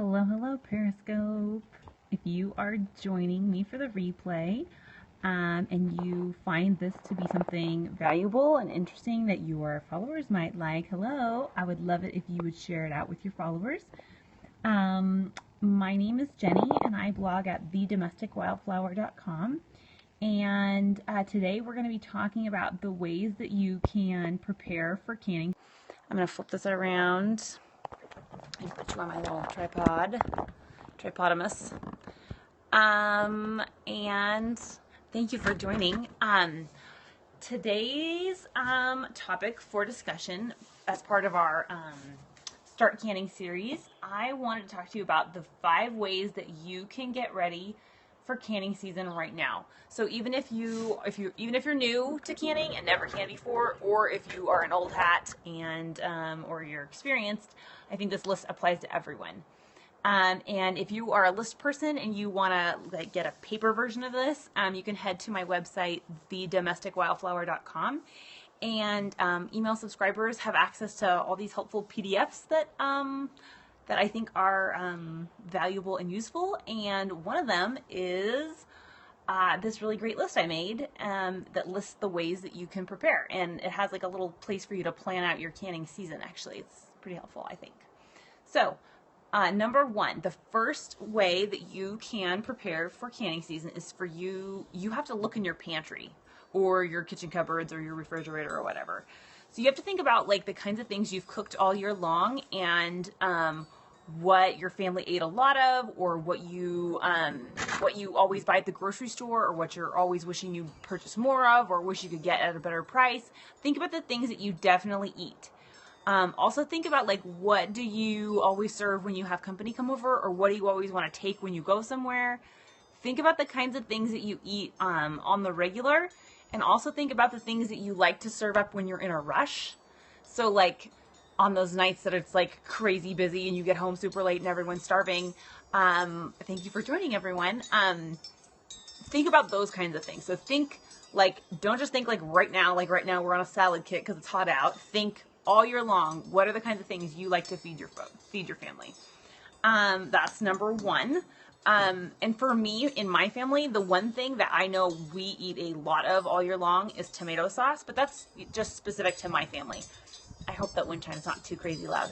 Hello, hello, Periscope. If you are joining me for the replay and you find this to be something valuable and interesting that your followers might like, hello, I would love it if you would share it out with your followers. My name is Jenny and I blog at thedomesticwildflower.com. And today we're going to be talking about the ways that you can prepare for canning. I'm going to flip this around and put you on my little tripodamus. And thank you for joining. Today's topic for discussion as part of our Start Canning series, I wanted to talk to you about the 5 ways that you can get ready for canning season right now. So even if you're new to canning and never canned before, or if you are an old hat and or you're experienced, I think this list applies to everyone. And if you are a list person and you want to get a paper version of this, you can head to my website, thedomesticwildflower.com. And email subscribers have access to all these helpful PDFs that I think are valuable and useful. And one of them is this really great list I made that lists the ways that you can prepare. And it has like a little place for you to plan out your canning season, actually. It's pretty helpful, I think. So, number 1, the first way that you can prepare for canning season is for you have to look in your pantry or your kitchen cupboards or your refrigerator or whatever. So you have to think about like the kinds of things you've cooked all year long and what your family ate a lot of, or what you always buy at the grocery store, or what you're always wishing you purchased more of, or wish you could get at a better price. Think about the things that you definitely eat. Also think about like, what do you always serve when you have company come over, or what do you always want to take when you go somewhere? Think about the kinds of things that you eat on the regular, and also think about the things that you like to serve up when you're in a rush. So like on those nights that it's like crazy busy and you get home super late and everyone's starving. Thank you for joining, everyone. Think about those kinds of things. So think like, don't just think like right now we're on a salad kit because it's hot out. Think all year long, what are the kinds of things you like to feed your family? That's number 1. And for me, in my family, the one thing that I know we eat a lot of all year long is tomato sauce, but that's just specific to my family. I hope that wind chime's not too crazy loud.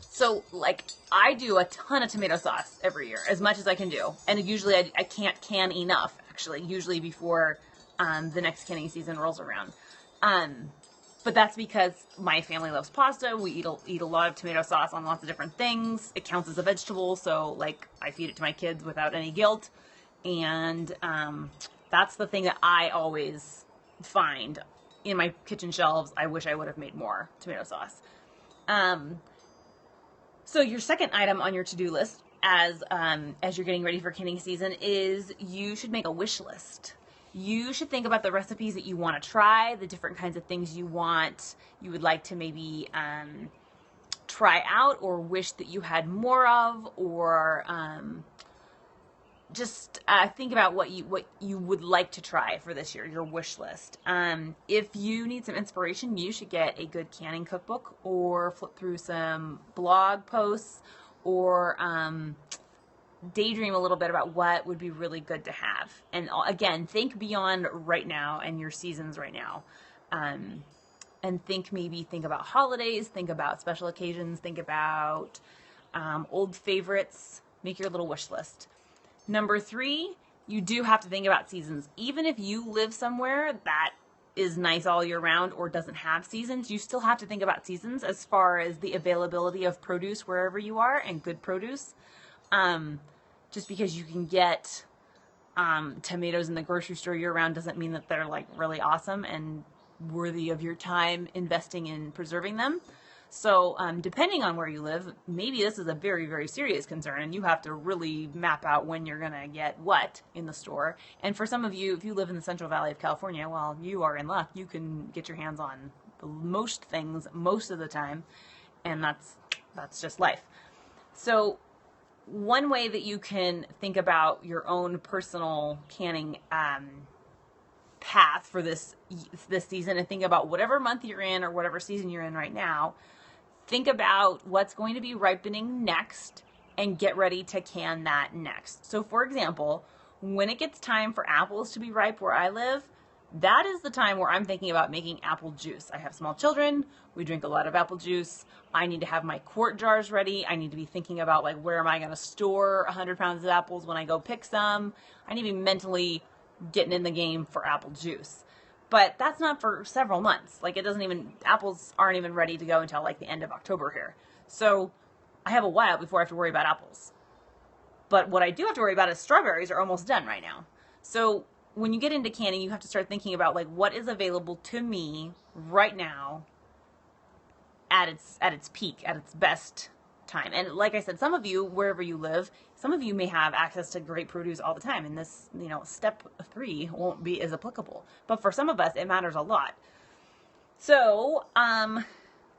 So like I do a ton of tomato sauce every year, as much as I can do. And usually I can't can enough, actually, usually before the next canning season rolls around. But that's because my family loves pasta. We eat a lot of tomato sauce on lots of different things. It counts as a vegetable, so like I feed it to my kids without any guilt. And that's the thing that I always find in my kitchen shelves. I wish I would have made more tomato sauce. So your second item on your to-do list as you're getting ready for canning season is you should make a wish list. You should think about the recipes that you want to try, the different kinds of things you would like to maybe try out, or wish that you had more of, or just think about what you would like to try for this year, your wish list. If you need some inspiration, you should get a good canning cookbook, or flip through some blog posts, or daydream a little bit about what would be really good to have. And again, think beyond right now and your seasons right now. And think about holidays, think about special occasions, think about old favorites. Make your little wish list. Number 3, you do have to think about seasons. Even if you live somewhere that is nice all year round or doesn't have seasons, you still have to think about seasons as far as the availability of produce wherever you are, and good produce. Just because you can get tomatoes in the grocery store year round doesn't mean that they're like really awesome and worthy of your time investing in preserving them. So depending on where you live, maybe this is a very, very serious concern, and you have to really map out when you're going to get what in the store. And for some of you, if you live in the Central Valley of California, well, you are in luck. You can get your hands on most things most of the time, and that's just life. So one way that you can think about your own personal canning path for this season, and think about whatever month you're in or whatever season you're in right now, think about what's going to be ripening next and get ready to can that next. So for example, when it gets time for apples to be ripe where I live, that is the time where I'm thinking about making apple juice. I have small children. We drink a lot of apple juice. I need to have my quart jars ready. I need to be thinking about, like, where am I going to store 100 pounds of apples when I go pick some? I need to be mentally getting in the game for apple juice. But that's not for several months. Like, apples aren't even ready to go until like the end of October here. So I have a while before I have to worry about apples. But what I do have to worry about is strawberries are almost done right now. So when you get into canning, you have to start thinking about, like, what is available to me right now at its peak, at its best time. And like I said, some of you, wherever you live, some of you may have access to great produce all the time, and this, step 3 won't be as applicable. But for some of us, it matters a lot. So,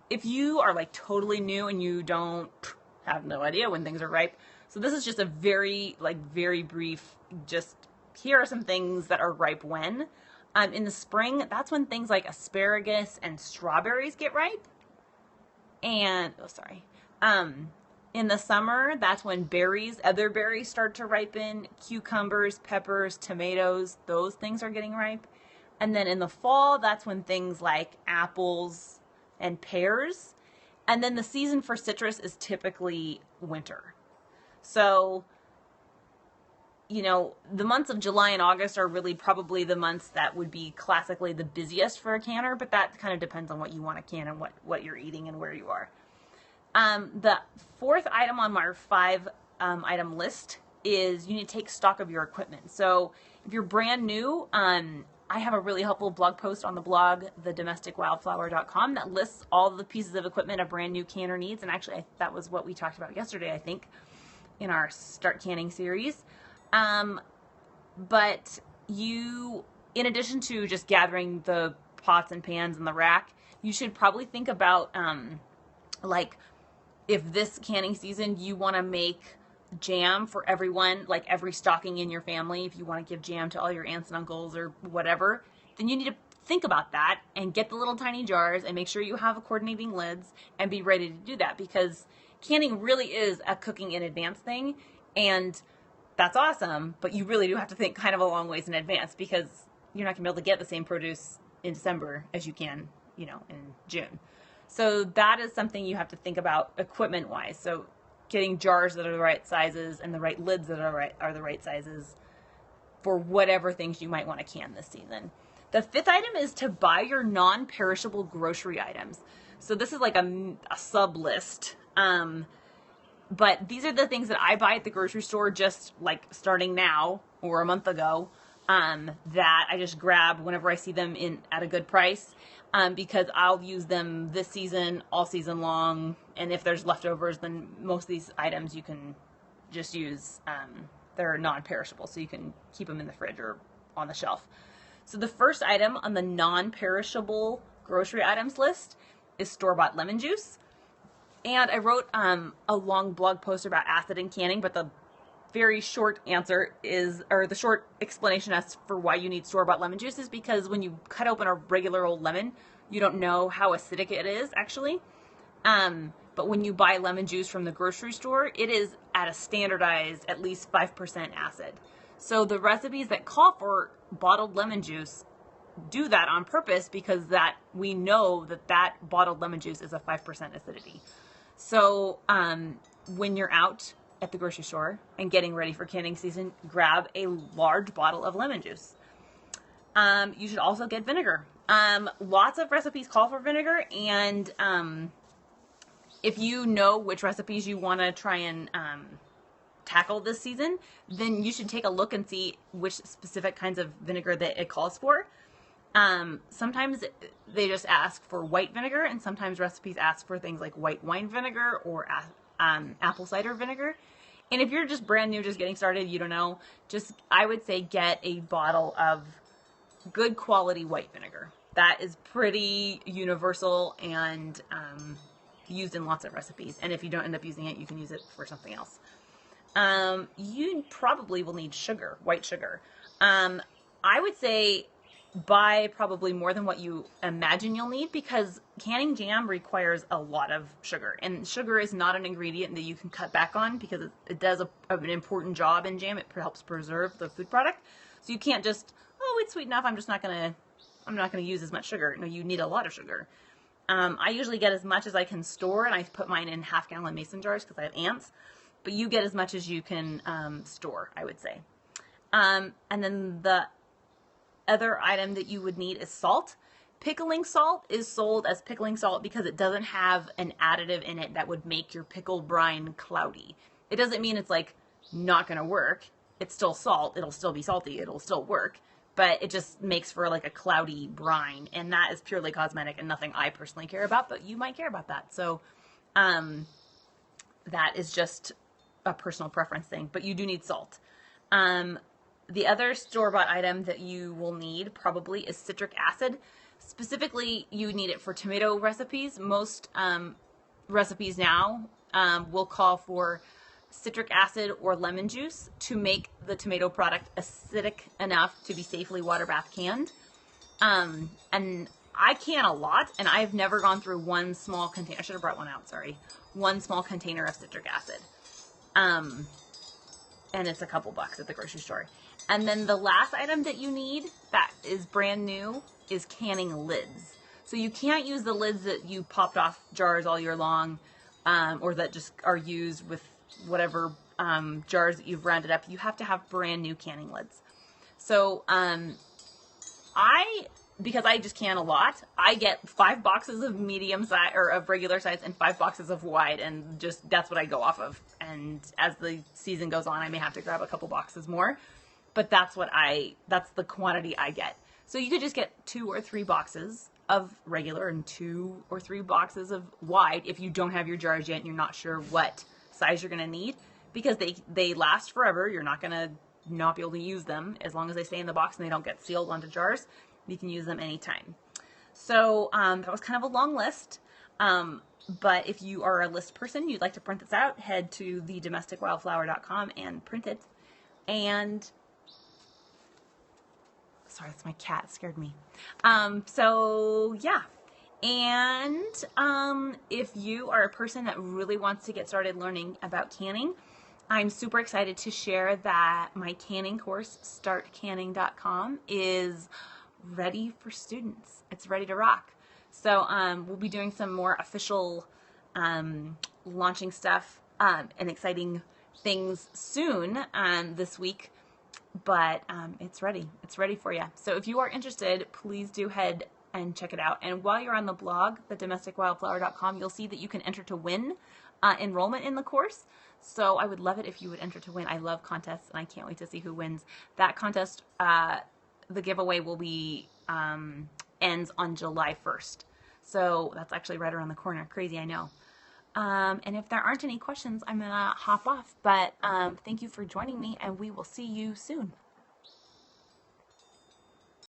if you are like totally new and you have no idea when things are ripe, so this is just a very brief, just here are some things that are ripe when. In the spring, that's when things like asparagus and strawberries get ripe. And, in the summer, that's when other berries start to ripen. Cucumbers, peppers, tomatoes, those things are getting ripe. And then in the fall, that's when things like apples and pears. And then the season for citrus is typically winter. So, the months of July and August are really probably the months that would be classically the busiest for a canner, but that kind of depends on what you want to can and what you're eating and where you are. The fourth item on my 5 item list is you need to take stock of your equipment. So if you're brand new, I have a really helpful blog post on the blog, thedomesticwildflower.com, that lists all the pieces of equipment a brand new canner needs. And actually, that was what we talked about yesterday, I think, in our Start Canning series. But in addition to just gathering the pots and pans and the rack, you should probably think about, if this canning season you want to make jam for everyone, like every stocking in your family, if you want to give jam to all your aunts and uncles or whatever, then you need to think about that and get the little tiny jars and make sure you have coordinating lids and be ready to do that, because canning really is a cooking in advance thing. And that's awesome, but you really do have to think kind of a long ways in advance, because you're not going to be able to get the same produce in December as you can, in June. So that is something you have to think about equipment-wise. So getting jars that are the right sizes and the right lids that are the right sizes for whatever things you might want to can this season. The 5th item is to buy your non-perishable grocery items. So this is like a sub-list. But these are the things that I buy at the grocery store just like starting now or a month ago, that I just grab whenever I see them at a good price, because I'll use them this season, all season long. And if there's leftovers, then most of these items you can just use, they're non-perishable, so you can keep them in the fridge or on the shelf. So the first item on the non-perishable grocery items list is store-bought lemon juice. And I wrote a long blog post about acid in canning, but the very short answer the short explanation as for why you need store-bought lemon juice is because when you cut open a regular old lemon, you don't know how acidic it is, actually. But when you buy lemon juice from the grocery store, it is at a standardized at least 5% acid. So the recipes that call for bottled lemon juice do that on purpose, because that we know that bottled lemon juice is a 5% acidity. So when you're out at the grocery store and getting ready for canning season, grab a large bottle of lemon juice. You should also get vinegar. Lots of recipes call for vinegar, and if you know which recipes you want to try and tackle this season, then you should take a look and see which specific kinds of vinegar that it calls for. Sometimes they just ask for white vinegar, and sometimes recipes ask for things like white wine vinegar or apple cider vinegar. And if you're just brand new, just getting started, you don't know, I would say get a bottle of good quality white vinegar. That is pretty universal and used in lots of recipes. And if you don't end up using it, you can use it for something else. You probably will need sugar, white sugar. I would say buy probably more than what you imagine you'll need, because canning jam requires a lot of sugar, and sugar is not an ingredient that you can cut back on, because it does an important job in jam. It helps preserve the food product. So you can't just, oh, it's sweet enough, I'm not gonna use as much sugar. No, you need a lot of sugar. I usually get as much as I can store, and I put mine in half-gallon mason jars because I have ants. But you get as much as you can store, I would say. And then the other item that you would need is salt. Pickling salt is sold as pickling salt because it doesn't have an additive in it that would make your pickle brine cloudy. It doesn't mean it's like not going to work. It's still salt. It'll still be salty. It'll still work. But it just makes for like a cloudy brine. And that is purely cosmetic and nothing I personally care about, but you might care about that. So that is just a personal preference thing. But you do need salt. The other store-bought item that you will need probably is citric acid. Specifically, you need it for tomato recipes. Most recipes now will call for citric acid or lemon juice to make the tomato product acidic enough to be safely water bath canned. And I can a lot, and I've never gone through one small container. I should have brought one out, sorry. One small container of citric acid. And it's a couple bucks at the grocery store. And then the last item that you need that is brand new is canning lids. So you can't use the lids that you popped off jars all year long, or that just are used with whatever jars that you've rounded up. You have to have brand new canning lids. So because I just can a lot, I get 5 boxes of medium size or of regular size and 5 boxes of wide, and just that's what I go off of. And as the season goes on, I may have to grab a couple boxes more, but that's the quantity I get. So you could just get 2 or 3 boxes of regular and 2 or 3 boxes of wide if you don't have your jars yet and you're not sure what size you're going to need, because they last forever. You're not going to not be able to use them as long as they stay in the box and they don't get sealed onto jars. You can use them anytime. So that was kind of a long list. But if you are a list person, you'd like to print this out, head to thedomesticwildflower.com and print it. And sorry, that's my cat. It scared me. So yeah. And if you are a person that really wants to get started learning about canning, I'm super excited to share that my canning course, startcanning.com, is ready for students. It's ready to rock. So we'll be doing some more official launching stuff and exciting things soon this week. But it's ready. It's ready for you. So if you are interested, please do head and check it out. And while you're on the blog, thedomesticwildflower.com, you'll see that you can enter to win enrollment in the course. So I would love it if you would enter to win. I love contests, and I can't wait to see who wins. That contest, the giveaway will be ends on July 1st. So that's actually right around the corner. Crazy, I know. And if there aren't any questions, I'm going to hop off. But thank you for joining me, and we will see you soon.